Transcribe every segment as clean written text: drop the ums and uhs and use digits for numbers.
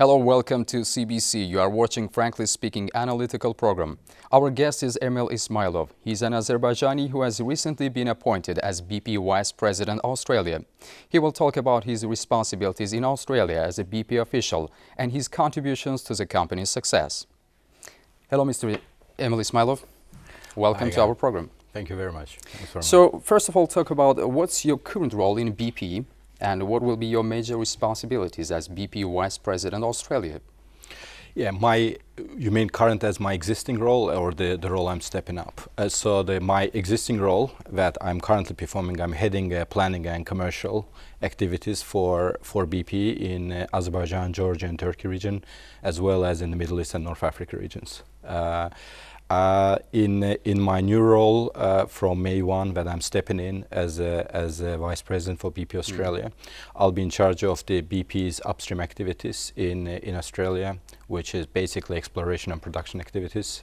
Hello, welcome to CBC. You are watching Frankly Speaking analytical program. Our guest is Emil Ismailov. He's an Azerbaijani who has recently been appointed as BP Vice President Australia. He will talk about his responsibilities in Australia as a BP official and his contributions to the company's success. Hello, Mr. Emil Ismailov. Welcome to our program. Thank you very much. So, first of all, talk about what's your current role in BP and what will be your major responsibilities as BP Vice President Australia? Yeah, you mean current as my existing role or the role I'm stepping up? My existing role that I'm currently performing, I'm heading planning and commercial activities for BP in Azerbaijan, Georgia and Turkey region, as well as in the Middle East and North Africa regions. In my new role from May 1 that I'm stepping in as a Vice President for BP Australia, I'll be in charge of the BP's upstream activities in Australia, which is basically exploration and production activities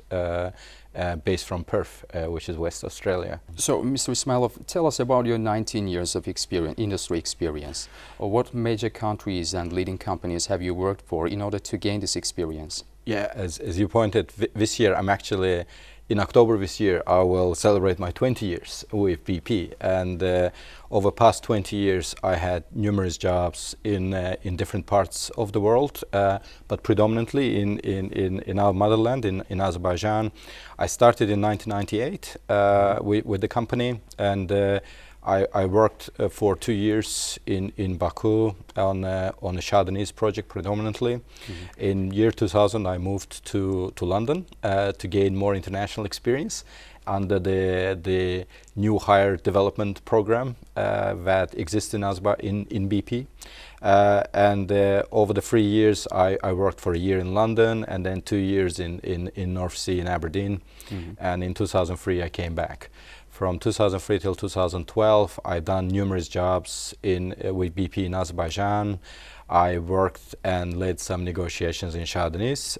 based from Perth, which is West Australia. So, Mr. Ismailov, tell us about your 19 years of industry experience. What major countries and leading companies have you worked for in order to gain this experience? Yeah, as you pointed, this year I'm actually, in October this year, I will celebrate my 20 years with BP. And over past 20 years, I had numerous jobs in different parts of the world, but predominantly in our motherland, in Azerbaijan. I started in 1998 with the company, and I worked for 2 years in Baku on a Shah project predominantly. In year 2000, I moved to London to gain more international experience under the new hire development program that exists in BP. Over the 3 years, I worked for a year in London and then 2 years in North Sea in Aberdeen. And in 2003, I came back. From 2003 till 2012, I've done numerous jobs with BP in Azerbaijan. I worked and led some negotiations in Shah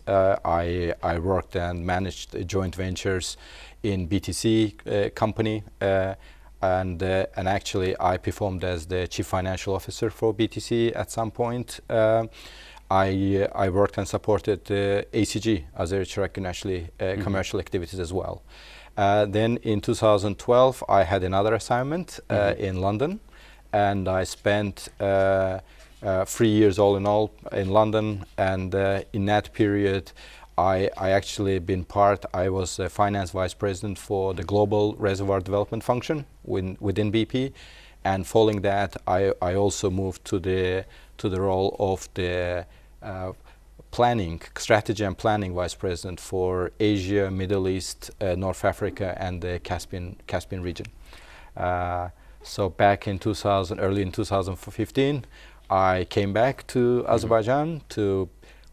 I worked and managed joint ventures in BTC company, and actually I performed as the Chief Financial Officer for BTC at some point. I worked and supported ACG, Azerbaijani commercial activities as well. Then in 2012, I had another assignment in London, and I spent 3 years all in all in London. And in that period, I actually I was a finance vice president for the global reservoir development function within BP. And following that, I also moved to the role of the strategy and planning vice president for Asia, Middle East, North Africa, and the Caspian region. So back in early in 2015, I came back to Azerbaijan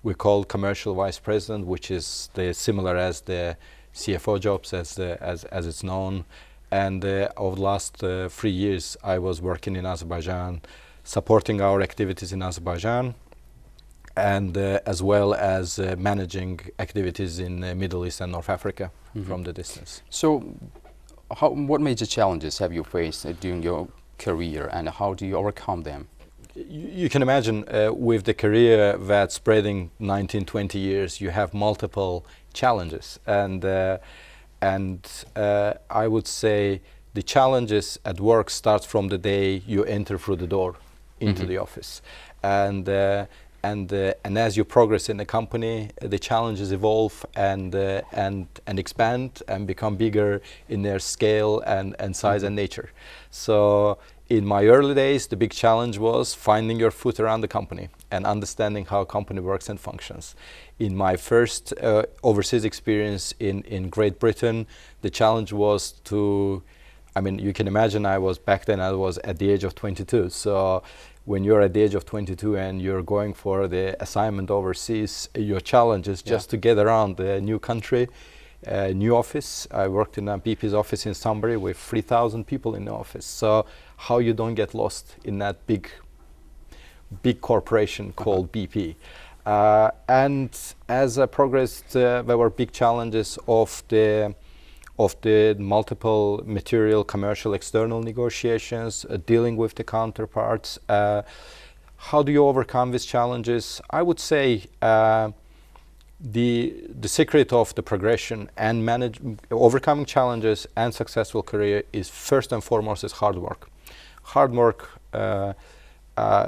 we call commercial vice president, which is similar as the CFO jobs as it's known. And over the last 3 years, I was working in Azerbaijan, supporting our activities in Azerbaijan, and as well as managing activities in Middle East and North Africa from the distance. So, what major challenges have you faced during your career, and how do you overcome them? You can imagine with the career that's spreading 19, 20 years, you have multiple challenges. And I would say the challenges at work starts from the day you enter through the door into the office. And as you progress in the company, the challenges evolve and expand and become bigger in their scale and size and nature. So in my early days, the big challenge was finding your foot around the company and understanding how a company works and functions. In my first overseas experience in Great Britain, the challenge was you can imagine back then I was at the age of 22. So when you're at the age of 22 and you're going for the assignment overseas, your challenge is just to get around the new country, new office. I worked in a BP's office in Sunbury with 3,000 people in the office. So how you don't get lost in that big corporation called BP. And as I progressed, there were big challenges of the multiple material, commercial, external negotiations, dealing with the counterparts, How do you overcome these challenges? I would say the secret of the progression and overcoming challenges and successful career is first and foremost is hard work. Hard work,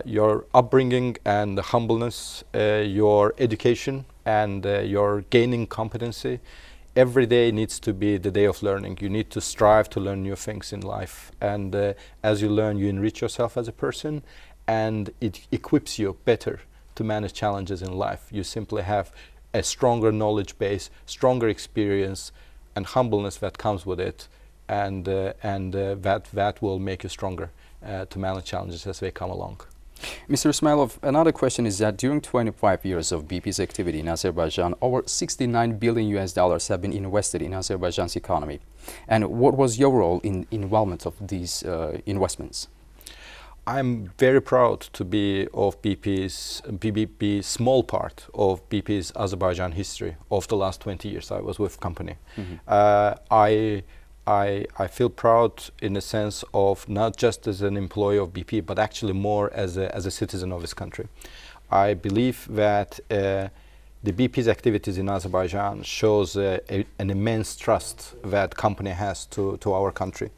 your upbringing and the humbleness, your education and your gaining competency. Every day needs to be the day of learning. You need to strive to learn new things in life, and as you learn, you enrich yourself as a person, and it equips you better to manage challenges in life. You simply have a stronger knowledge base, stronger experience, and humbleness that comes with it, and that will make you stronger to manage challenges as they come along. Mr. Ismailov, another question is that during 25 years of BP's activity in Azerbaijan, over $69 billion have been invested in Azerbaijan's economy. And what was your role in involvement of these investments? I'm very proud to be of BP's small part of BP's Azerbaijan history of the last 20 years I was with company. Mm-hmm. I feel proud in the sense of not just as an employee of BP, but actually more as a citizen of this country. I believe that the BP's activities in Azerbaijan shows an immense trust that company has to our country.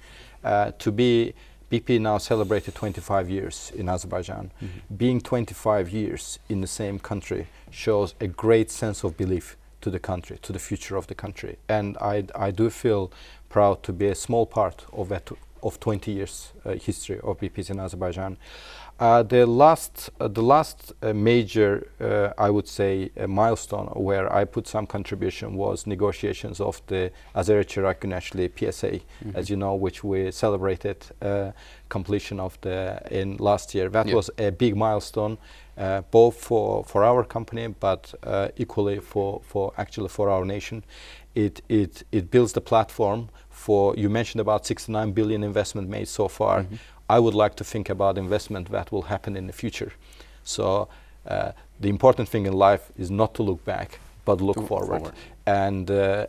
BP now celebrated 25 years in Azerbaijan. Mm-hmm. Being 25 years in the same country shows a great sense of belief to the country, to the future of the country. And I do feel proud to be a small part of that, of 20 years history of BP's in Azerbaijan. The last major, I would say, milestone where I put some contribution was negotiations of the Azeri-Chirag-Güneshli PSA, mm-hmm. as you know, which we celebrated completion of in last year. That was a big milestone, both for our company, but equally for our nation. It builds the platform for, you mentioned about 69 billion investment made so far. Mm-hmm. I would like to think about investment that will happen in the future. So the important thing in life is not to look back, but look forward. And the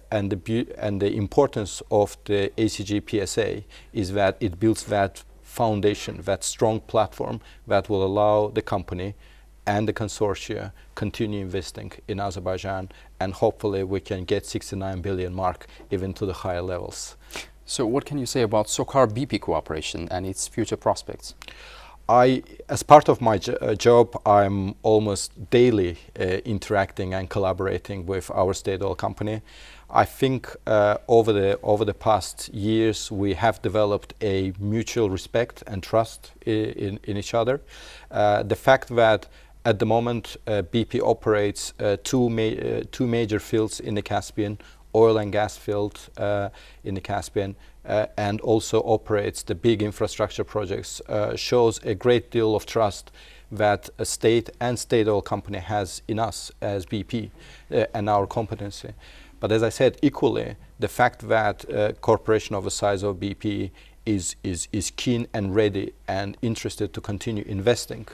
importance of the ACG PSA is that it builds that foundation, that strong platform that will allow the company and the consortia continue investing in Azerbaijan, and hopefully we can get 69 billion mark even to the higher levels. So what can you say about SOCAR-BP cooperation and its future prospects? As part of my job, I'm almost daily interacting and collaborating with our state-owned company. I think over the past years we have developed a mutual respect and trust in each other. The fact that at the moment BP operates two major fields in the Caspian, oil and gas field in the Caspian, and also operates the big infrastructure projects, shows a great deal of trust that a state and state-owned company has in us as BP and our competency. But as I said, equally, the fact that a corporation of the size of BP is keen and ready and interested to continue investing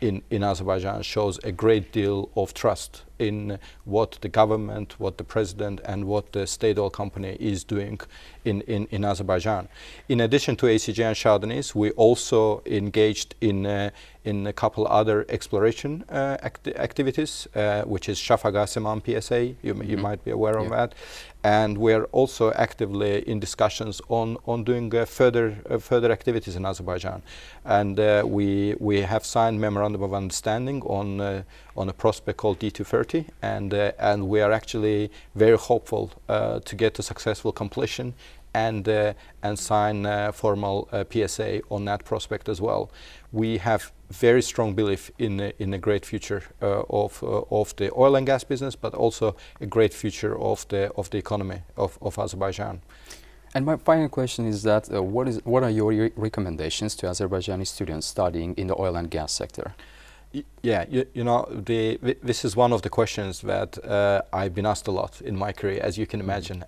in Azerbaijan shows a great deal of trust in what the government, what the president, and what the state-owned company is doing in Azerbaijan. In addition to ACG and Shah Deniz, we also engaged in a couple other exploration activities, which is Shafag-Asiman PSA. You might be aware of that. And we are also actively in discussions on doing further activities in Azerbaijan. And we have signed memorandum of understanding on a prospect called D230, and we are actually very hopeful to get to successful completion and sign formal PSA on that prospect as well. We have very strong belief in a great future of the oil and gas business, but also a great future of the economy of Azerbaijan. And my final question is that what are your recommendations to Azerbaijani students studying in the oil and gas sector? Yeah, you know, this is one of the questions that I've been asked a lot in my career, as you can imagine.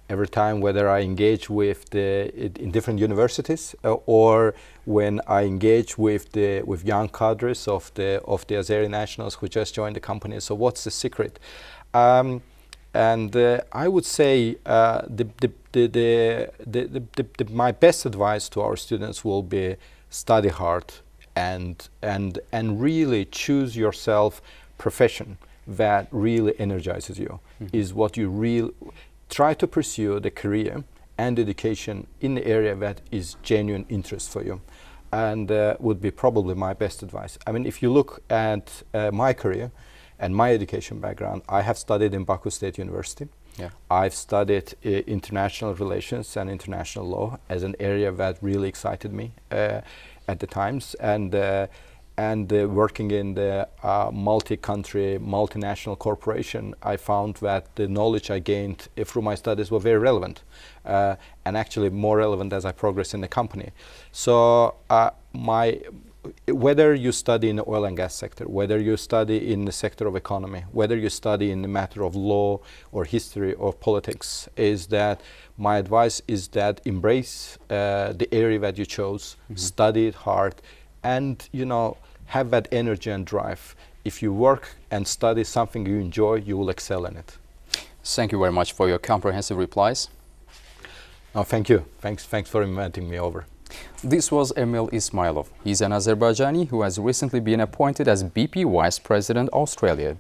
Every time, whether I engage with in different universities or when I engage with young cadres of the Azeri nationals who just joined the company. So, what's the secret? And I would say my best advice to our students will be study hard and really choose yourself profession that really energizes you, is what you try to pursue the career and education in the area that is genuine interest for you, and would be probably my best advice. I mean, if you look at my career and my education background, I have studied in Baku State University. Yeah. I've studied international relations and international law as an area that really excited me at the times, and working in the multi-country, multinational corporation, I found that the knowledge I gained through my studies were very relevant, and actually more relevant as I progressed in the company. So whether you study in the oil and gas sector, whether you study in the sector of economy, whether you study in the matter of law or history or politics, is that my advice is that embrace the area that you chose, study it hard, and have that energy and drive. If you work and study something you enjoy, you will excel in it. Thank you very much for your comprehensive replies. Oh, thank you. Thanks for inviting me over. This was Emil Ismailov. He's an Azerbaijani who has recently been appointed as BP Vice President, Australia.